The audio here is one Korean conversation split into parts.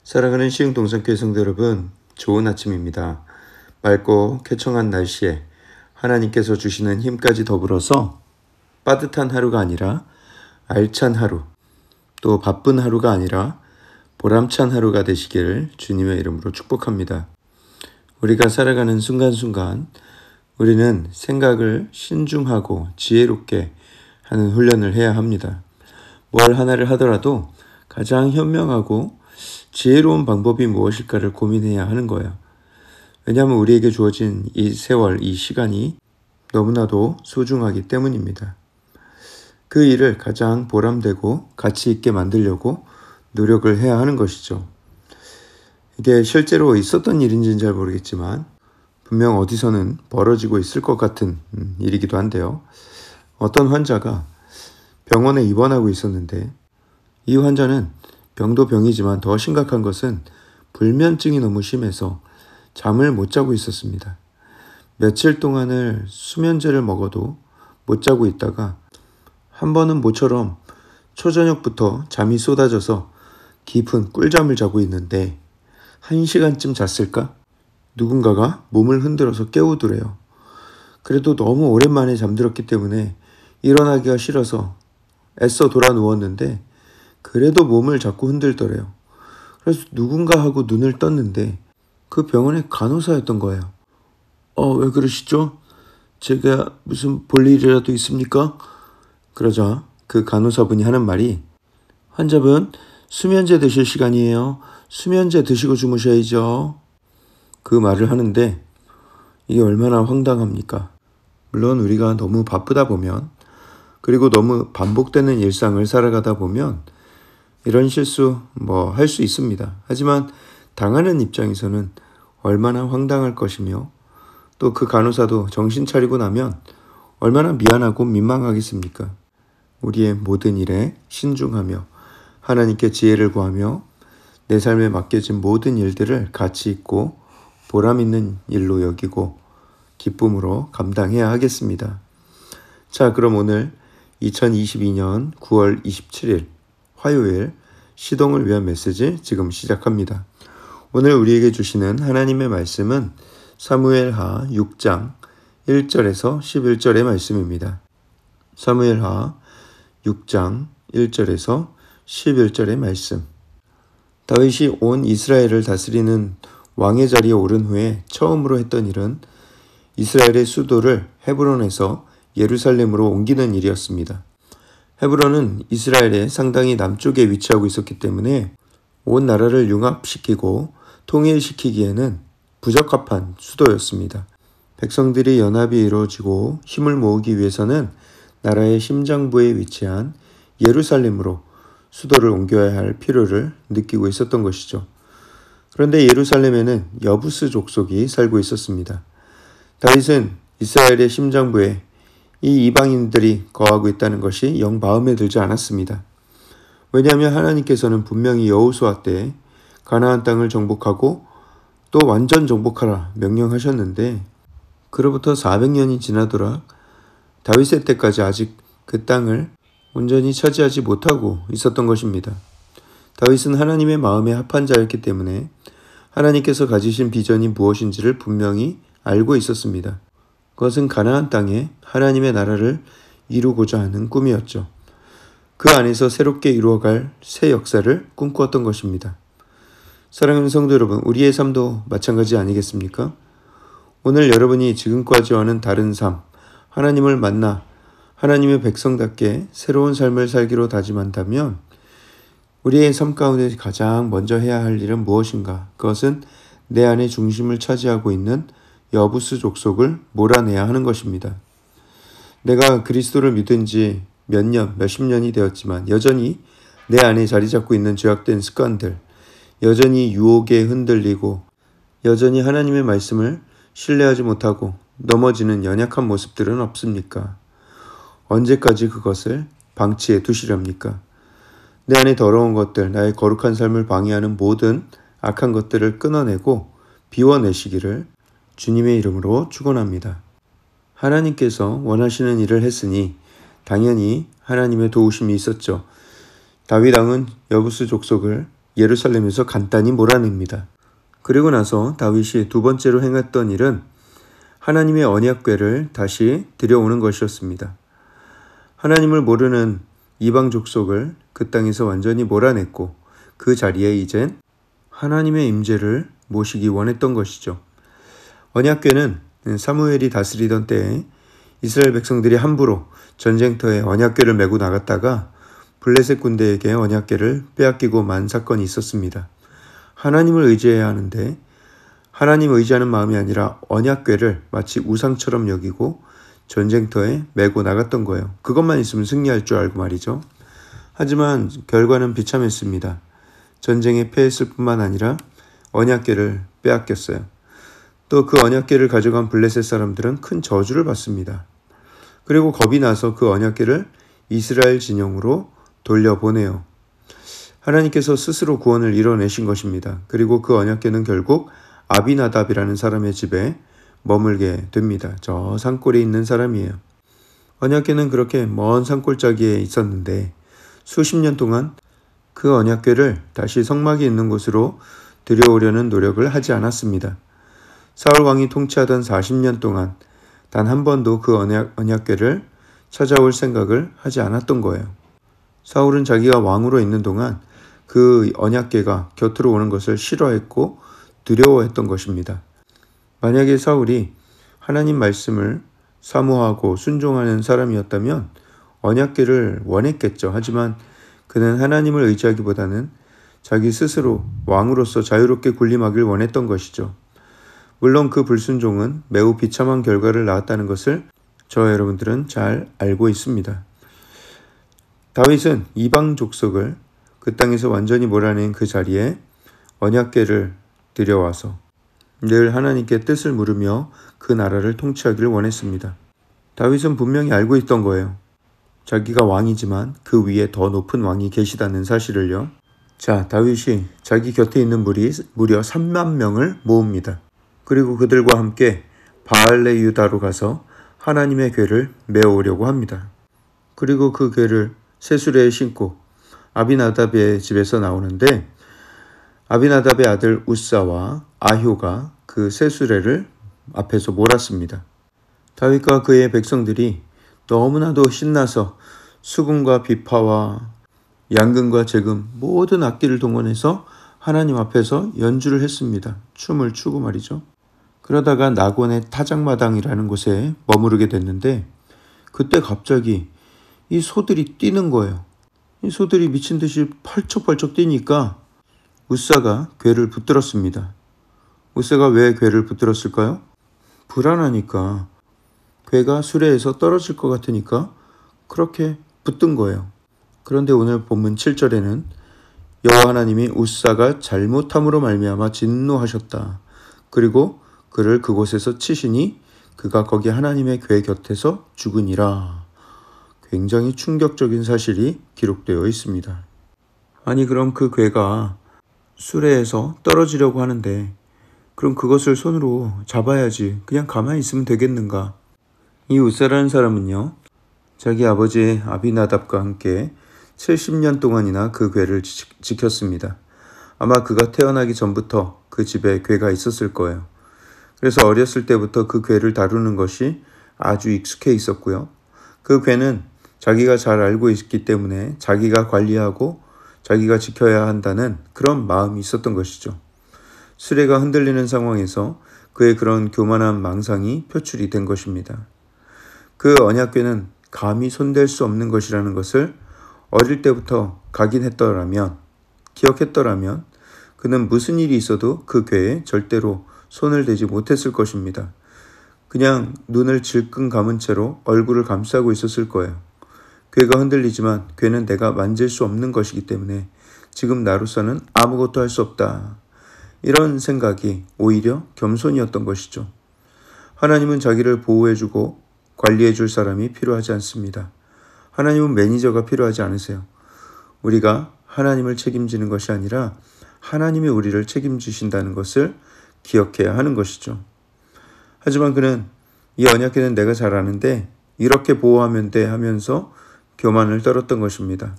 사랑하는 시흥동산교회 성도 여러분, 좋은 아침입니다. 맑고 쾌청한 날씨에 하나님께서 주시는 힘까지 더불어서 빠듯한 하루가 아니라 알찬 하루, 또 바쁜 하루가 아니라 보람찬 하루가 되시기를 주님의 이름으로 축복합니다. 우리가 살아가는 순간순간 우리는 생각을 신중하고 지혜롭게 하는 훈련을 해야 합니다. 뭘 하나를 하더라도 가장 현명하고 지혜로운 방법이 무엇일까를 고민해야 하는 거예요. 왜냐하면 우리에게 주어진 이 세월, 이 시간이 너무나도 소중하기 때문입니다. 그 일을 가장 보람되고 가치 있게 만들려고 노력을 해야 하는 것이죠. 이게 실제로 있었던 일인지는 잘 모르겠지만 분명 어디서는 벌어지고 있을 것 같은 일이기도 한데요. 어떤 환자가 병원에 입원하고 있었는데 이 환자는 병도 병이지만 더 심각한 것은 불면증이 너무 심해서 잠을 못 자고 있었습니다. 며칠 동안을 수면제를 먹어도 못 자고 있다가 한 번은 모처럼 초저녁부터 잠이 쏟아져서 깊은 꿀잠을 자고 있는데 1시간쯤 잤을까? 누군가가 몸을 흔들어서 깨우더래요. 그래도 너무 오랜만에 잠들었기 때문에 일어나기가 싫어서 애써 돌아 누웠는데 그래도 몸을 자꾸 흔들더래요. 그래서 누군가 하고 눈을 떴는데 그 병원의 간호사였던 거예요. 왜 그러시죠? 제가 무슨 볼 일이라도 있습니까? 그러자 그 간호사분이 하는 말이 환자분 수면제 드실 시간이에요. 수면제 드시고 주무셔야죠. 그 말을 하는데 이게 얼마나 황당합니까? 물론 우리가 너무 바쁘다 보면 그리고 너무 반복되는 일상을 살아가다 보면 이런 실수 할 수 있습니다. 하지만 당하는 입장에서는 얼마나 황당할 것이며 또 그 간호사도 정신 차리고 나면 얼마나 미안하고 민망하겠습니까? 우리의 모든 일에 신중하며 하나님께 지혜를 구하며 내 삶에 맡겨진 모든 일들을 가치 있고 보람 있는 일로 여기고 기쁨으로 감당해야 하겠습니다. 자, 그럼 오늘 2022년 9월 27일 화요일 시동을 위한 메시지 지금 시작합니다. 오늘 우리에게 주시는 하나님의 말씀은 사무엘하 6장 1절에서 11절의 말씀입니다. 사무엘하 6장 1절에서 11절의 말씀. 다윗이 온 이스라엘을 다스리는 왕의 자리에 오른 후에 처음으로 했던 일은 이스라엘의 수도를 헤브론에서 예루살렘으로 옮기는 일이었습니다. 헤브론은 이스라엘의 상당히 남쪽에 위치하고 있었기 때문에 온 나라를 융합시키고 통일시키기에는 부적합한 수도였습니다. 백성들이 연합이 이루어지고 힘을 모으기 위해서는 나라의 심장부에 위치한 예루살렘으로 수도를 옮겨야 할 필요를 느끼고 있었던 것이죠. 그런데 예루살렘에는 여부스 족속이 살고 있었습니다. 다윗은 이스라엘의 심장부에 이 이방인들이 거하고 있다는 것이 영 마음에 들지 않았습니다. 왜냐하면 하나님께서는 분명히 여호수아 때 가나안 땅을 정복하고 또 완전 정복하라 명령하셨는데 그로부터 400년이 지나도록 다윗의 때까지 아직 그 땅을 온전히 차지하지 못하고 있었던 것입니다. 다윗은 하나님의 마음에 합한 자였기 때문에 하나님께서 가지신 비전이 무엇인지를 분명히 알고 있었습니다. 그것은 가나안 땅에 하나님의 나라를 이루고자 하는 꿈이었죠. 그 안에서 새롭게 이루어갈 새 역사를 꿈꾸었던 것입니다. 사랑하는 성도 여러분, 우리의 삶도 마찬가지 아니겠습니까? 오늘 여러분이 지금까지와는 다른 삶, 하나님을 만나 하나님의 백성답게 새로운 삶을 살기로 다짐한다면 우리의 삶 가운데 가장 먼저 해야 할 일은 무엇인가? 그것은 내 안에 중심을 차지하고 있는 여부스 족속을 몰아내야 하는 것입니다. 내가 그리스도를 믿은 지 몇 년, 몇십 년이 되었지만 여전히 내 안에 자리 잡고 있는 죄악된 습관들, 여전히 유혹에 흔들리고 여전히 하나님의 말씀을 신뢰하지 못하고 넘어지는 연약한 모습들은 없습니까? 언제까지 그것을 방치해 두시렵니까? 내 안에 더러운 것들, 나의 거룩한 삶을 방해하는 모든 악한 것들을 끊어내고 비워내시기를 주님의 이름으로 축원합니다. 하나님께서 원하시는 일을 했으니 당연히 하나님의 도우심이 있었죠. 다윗 왕은 여부스 족속을 예루살렘에서 간단히 몰아냅니다. 그리고 나서 다윗이 두 번째로 행했던 일은 하나님의 언약궤를 다시 들여오는 것이었습니다. 하나님을 모르는 이방 족속을 그 땅에서 완전히 몰아냈고 그 자리에 이젠 하나님의 임재를 모시기 원했던 것이죠. 언약궤는 사무엘이 다스리던 때에 이스라엘 백성들이 함부로 전쟁터에 언약궤를 메고 나갔다가 블레셋 군대에게 언약궤를 빼앗기고 만 사건이 있었습니다. 하나님을 의지해야 하는데 하나님 의지하는 마음이 아니라 언약궤를 마치 우상처럼 여기고 전쟁터에 메고 나갔던 거예요. 그것만 있으면 승리할 줄 알고 말이죠. 하지만 결과는 비참했습니다. 전쟁에 패했을 뿐만 아니라 언약궤를 빼앗겼어요. 또 그 언약궤를 가져간 블레셋 사람들은 큰 저주를 받습니다. 그리고 겁이 나서 그 언약궤를 이스라엘 진영으로 돌려보내요. 하나님께서 스스로 구원을 이뤄내신 것입니다. 그리고 그 언약궤는 결국 아비나답이라는 사람의 집에 머물게 됩니다. 저 산골에 있는 사람이에요. 언약궤는 그렇게 먼 산골짜기에 있었는데 수십 년 동안 그 언약궤를 다시 성막이 있는 곳으로 들여오려는 노력을 하지 않았습니다. 사울 왕이 통치하던 40년 동안 단 한 번도 그 언약궤를 찾아올 생각을 하지 않았던 거예요. 사울은 자기가 왕으로 있는 동안 그 언약궤가 곁으로 오는 것을 싫어했고 두려워했던 것입니다. 만약에 사울이 하나님 말씀을 사모하고 순종하는 사람이었다면 언약궤를 원했겠죠. 하지만 그는 하나님을 의지하기보다는 자기 스스로 왕으로서 자유롭게 군림하길 원했던 것이죠. 물론 그 불순종은 매우 비참한 결과를 낳았다는 것을 저와 여러분들은 잘 알고 있습니다. 다윗은 이방 족속을 그 땅에서 완전히 몰아낸 그 자리에 언약궤를 들여와서 늘 하나님께 뜻을 물으며 그 나라를 통치하기를 원했습니다. 다윗은 분명히 알고 있던 거예요. 자기가 왕이지만 그 위에 더 높은 왕이 계시다는 사실을요. 자, 다윗이 자기 곁에 있는 무리 무려 3만 명을 모읍니다. 그리고 그들과 함께 바알레 유다로 가서 하나님의 궤를 메어오려고 합니다. 그리고 그 궤를 쇠수레에 신고 아비나답의 집에서 나오는데 아비나답의 아들 우사와 아효가 그 쇠수레를 앞에서 몰았습니다. 다윗과 그의 백성들이 너무나도 신나서 수금과 비파와 양금과 재금 모든 악기를 동원해서 하나님 앞에서 연주를 했습니다. 춤을 추고 말이죠. 그러다가 낙원의 타작마당이라는 곳에 머무르게 됐는데 그때 갑자기 이 소들이 뛰는 거예요. 이 소들이 미친 듯이 펄쩍펄쩍 뛰니까 우사가 궤를 붙들었습니다. 우사가 왜 궤를 붙들었을까요? 불안하니까. 궤가 수레에서 떨어질 것 같으니까 그렇게 붙든 거예요. 그런데 오늘 본문 7절에는 여호와 하나님이 우사가 잘못함으로 말미암아 진노하셨다. 그리고 그를 그곳에서 치시니 그가 거기 하나님의 궤 곁에서 죽으니라. 굉장히 충격적인 사실이 기록되어 있습니다. 아니 그럼 그 궤가 수레에서 떨어지려고 하는데 그럼 그것을 손으로 잡아야지 그냥 가만히 있으면 되겠는가? 이 우사라는 사람은요. 자기 아버지 아비나답과 함께 70년 동안이나 그 궤를 지켰습니다. 아마 그가 태어나기 전부터 그 집에 궤가 있었을 거예요. 그래서 어렸을 때부터 그 궤를 다루는 것이 아주 익숙해 있었고요. 그 궤는 자기가 잘 알고 있기 때문에 자기가 관리하고 자기가 지켜야 한다는 그런 마음이 있었던 것이죠. 수레가 흔들리는 상황에서 그의 그런 교만한 망상이 표출이 된 것입니다. 그 언약궤는 감히 손댈 수 없는 것이라는 것을 어릴 때부터 각인했더라면, 기억했더라면 그는 무슨 일이 있어도 그 궤에 절대로 손을 대지 못했을 것입니다. 그냥 눈을 질끈 감은 채로 얼굴을 감싸고 있었을 거예요. 궤가 흔들리지만 궤는 내가 만질 수 없는 것이기 때문에 지금 나로서는 아무것도 할 수 없다. 이런 생각이 오히려 겸손이었던 것이죠. 하나님은 자기를 보호해주고 관리해줄 사람이 필요하지 않습니다. 하나님은 매니저가 필요하지 않으세요. 우리가 하나님을 책임지는 것이 아니라 하나님이 우리를 책임지신다는 것을 기억해야 하는 것이죠. 하지만 그는 이 언약궤는 내가 잘 아는데 이렇게 보호하면 돼 하면서 교만을 떨었던 것입니다.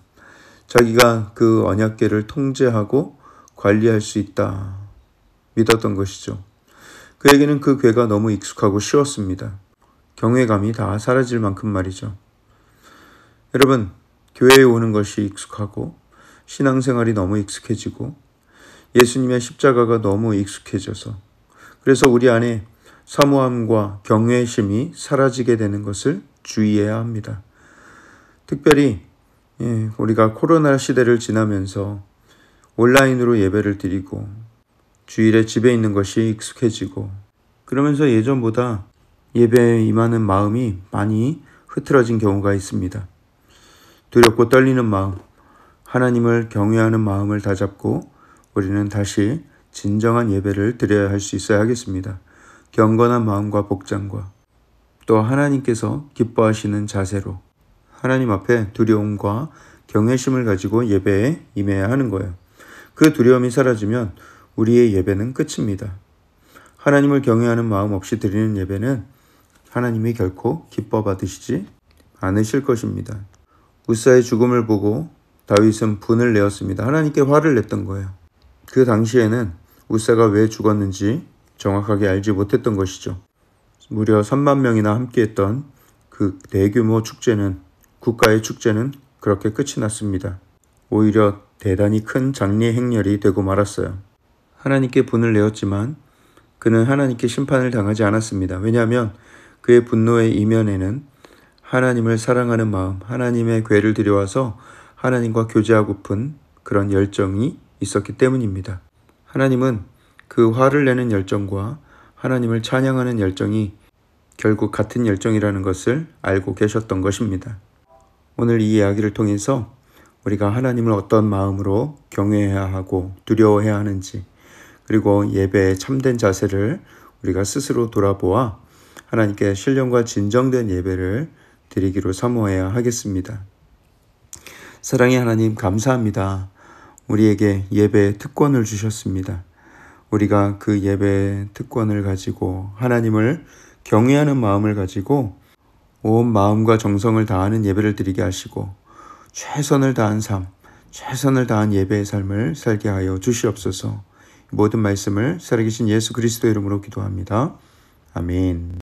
자기가 그 언약궤를 통제하고 관리할 수 있다 믿었던 것이죠. 그에게는 그 궤가 너무 익숙하고 쉬웠습니다. 경외감이 다 사라질 만큼 말이죠. 여러분, 교회에 오는 것이 익숙하고 신앙생활이 너무 익숙해지고 예수님의 십자가가 너무 익숙해져서 그래서 우리 안에 사모함과 경외심이 사라지게 되는 것을 주의해야 합니다. 특별히 우리가 코로나 시대를 지나면서 온라인으로 예배를 드리고 주일에 집에 있는 것이 익숙해지고 그러면서 예전보다 예배에 임하는 마음이 많이 흐트러진 경우가 있습니다. 두렵고 떨리는 마음, 하나님을 경외하는 마음을 다잡고 우리는 다시 진정한 예배를 드려야 할 수 있어야 하겠습니다. 경건한 마음과 복장과 또 하나님께서 기뻐하시는 자세로 하나님 앞에 두려움과 경외심을 가지고 예배에 임해야 하는 거예요. 그 두려움이 사라지면 우리의 예배는 끝입니다. 하나님을 경외하는 마음 없이 드리는 예배는 하나님이 결코 기뻐 받으시지 않으실 것입니다. 우사의 죽음을 보고 다윗은 분을 내었습니다. 하나님께 화를 냈던 거예요. 그 당시에는 우사가 왜 죽었는지 정확하게 알지 못했던 것이죠. 무려 3만 명이나 함께했던 그 대규모 축제는 국가의 축제는 그렇게 끝이 났습니다. 오히려 대단히 큰 장례 행렬이 되고 말았어요. 하나님께 분을 내었지만 그는 하나님께 심판을 당하지 않았습니다. 왜냐하면 그의 분노의 이면에는 하나님을 사랑하는 마음, 하나님의 궤를 들여와서 하나님과 교제하고픈 그런 열정이 있었기 때문입니다. 하나님은 그 화를 내는 열정과 하나님을 찬양하는 열정이 결국 같은 열정이라는 것을 알고 계셨던 것입니다. 오늘 이 이야기를 통해서 우리가 하나님을 어떤 마음으로 경외해야 하고 두려워해야 하는지 그리고 예배의 참된 자세를 우리가 스스로 돌아보아 하나님께 신령과 진정된 예배를 드리기로 사모해야 하겠습니다. 사랑의 하나님 감사합니다. 우리에게 예배의 특권을 주셨습니다. 우리가 그 예배의 특권을 가지고 하나님을 경외하는 마음을 가지고 온 마음과 정성을 다하는 예배를 드리게 하시고 최선을 다한 삶, 최선을 다한 예배의 삶을 살게 하여 주시옵소서. 모든 말씀을 살아계신 예수 그리스도 이름으로 기도합니다. 아멘.